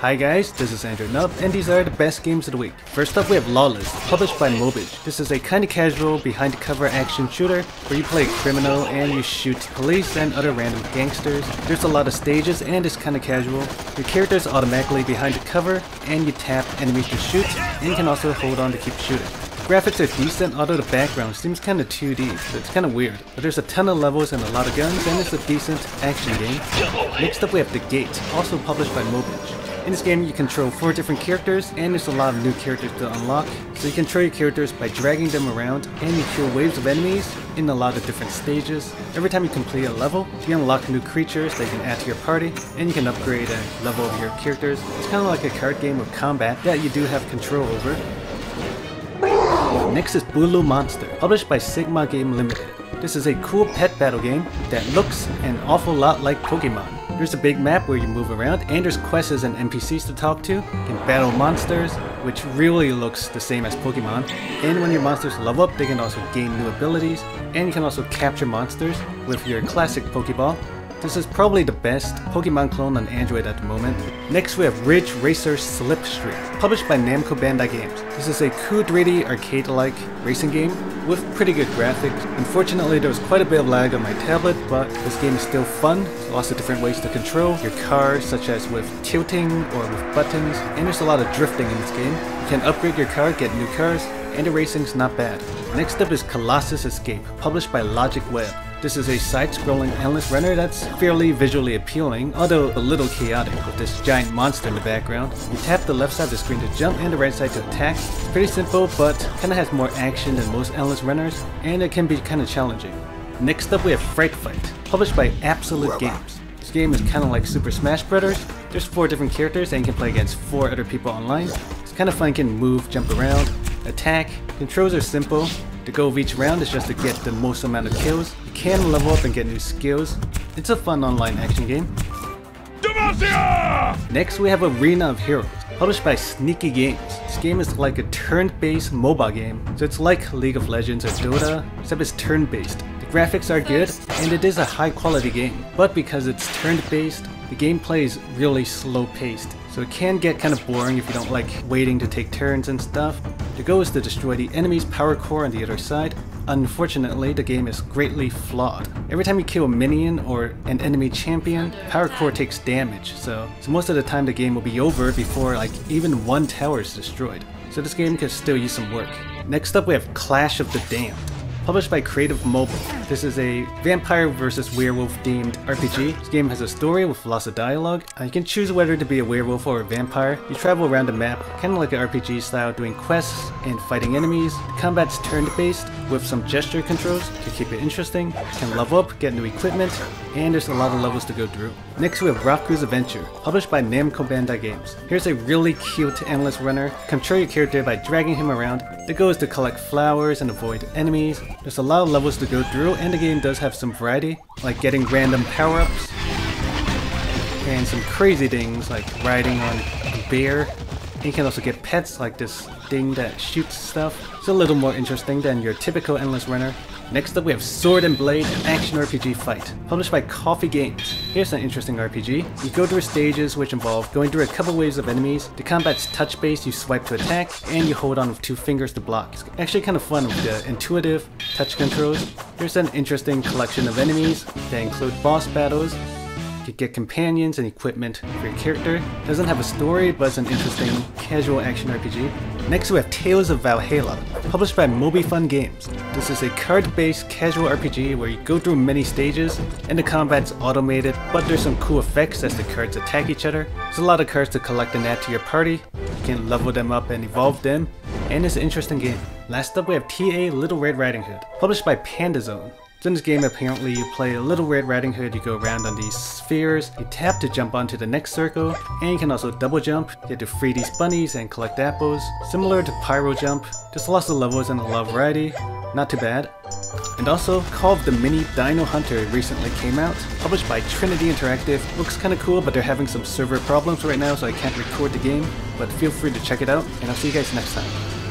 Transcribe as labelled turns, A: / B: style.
A: Hi guys, this is Andrew Nubb, and these are the best games of the week. First up we have LAWLESS, published by Mobage. This is a kinda casual, behind the cover action shooter, where you play a criminal and you shoot police and other random gangsters. There's a lot of stages and it's kinda casual. Your character is automatically behind the cover, and you tap enemies to shoot, and you can also hold on to keep shooting. Graphics are decent, although the background seems kinda 2D, so it's kinda weird. But there's a ton of levels and a lot of guns, and it's a decent action game. Next up we have The Gate, also published by Mobage. In this game you control 4 different characters, and there's a lot of new characters to unlock. So you control your characters by dragging them around, and you kill waves of enemies in a lot of different stages. Every time you complete a level, you unlock new creatures that you can add to your party, and you can upgrade a level of your characters. It's kinda like a card game with combat that you do have control over. Next is Bulu Monster, published by Sigma Game Limited. This is a cool pet battle game that looks an awful lot like Pokemon. There's a big map where you move around, and there's quests and NPCs to talk to. You can battle monsters, which really looks the same as Pokemon. And when your monsters level up, they can also gain new abilities, and you can also capture monsters with your classic Pokeball. This is probably the best Pokemon clone on Android at the moment. Next we have Ridge Racer Slipstream, published by NAMCO Bandai Games. This is a cool 3D arcade-like racing game with pretty good graphics. Unfortunately there was quite a bit of lag on my tablet, but this game is still fun. There's lots of different ways to control your car, such as with tilting or with buttons, and there's a lot of drifting in this game. You can upgrade your car, get new cars, and the racing's not bad. Next up is Colossus Escape, published by Logicweb. This is a side-scrolling endless runner that's fairly visually appealing, although a little chaotic with this giant monster in the background. You tap the left side of the screen to jump and the right side to attack. It's pretty simple, but kinda has more action than most endless runners, and it can be kinda challenging. Next up we have Fright, published by APPSolute games. This game is kinda like Super Smash Bros. There's 4 different characters and you can play against 4 other people online. It's kinda fun, you can move, jump around, attack. Controls are simple. The goal of each round is just to get the most amount of kills. You can level up and get new skills. It's a fun online action game. Demacia! Next we have Arena of Heroes, published by Sneaky Games. This game is like a turn-based MOBA game, so it's like League of Legends or Dota, except it's turn-based. The graphics are good, and it is a high-quality game, but because it's turn-based, the gameplay is really slow-paced, so it can get kind of boring if you don't like waiting to take turns and stuff. The goal is to destroy the enemy's power core on the other side. Unfortunately, the game is greatly flawed. Every time you kill a minion or an enemy champion, power core takes damage, so most of the time the game will be over before like even one tower is destroyed. So this game can still use some work. Next up we have Clash of the Damned, published by Creative Mobile. This is a vampire versus werewolf themed RPG. This game has a story with lots of dialogue. You can choose whether to be a werewolf or a vampire. You travel around the map, kind of like an RPG style, doing quests and fighting enemies. The combat's turn-based with some gesture controls to keep it interesting. You can level up, get new equipment, and there's a lot of levels to go through. Next we have Rakoo's Adventure, published by NAMCO Bandai Games. Here's a really cute endless runner. Control your character by dragging him around. The goal is to collect flowers and avoid enemies. There's a lot of levels to go through, and the game does have some variety, like getting random power-ups, and some crazy things like riding on a bear. And you can also get pets like this thing that shoots stuff. It's a little more interesting than your typical endless runner. Next up we have Sword and Blade Action RPG Fight, published by Coffee Games. Here's an interesting RPG. You go through stages which involve going through a couple waves of enemies. The combat's touch-based, you swipe to attack, and you hold on with 2 fingers to block. It's actually kind of fun with the intuitive touch controls. Here's an interesting collection of enemies that include boss battles. You can get companions and equipment for your character. It doesn't have a story, but it's an interesting casual action RPG. Next we have Tales of Valhalla, published by Mobifun Games. This is a card-based casual RPG where you go through many stages, and the combat's automated, but there's some cool effects as the cards attack each other. There's a lot of cards to collect and add to your party. You can level them up and evolve them, and it's an interesting game. Last up we have TA Little Red Riding Hood, published by Panda. So in this game, apparently you play a Little Red Riding Hood, you go around on these spheres, you tap to jump onto the next circle, and you can also double jump. You have to free these bunnies and collect apples. Similar to Pyro Jump, there's lots of levels and a lot of variety, not too bad. And also, Call of the Mini Dino Hunter recently came out, published by Triniti Interactive. Looks kinda cool, but they're having some server problems right now, so I can't record the game, but feel free to check it out, and I'll see you guys next time.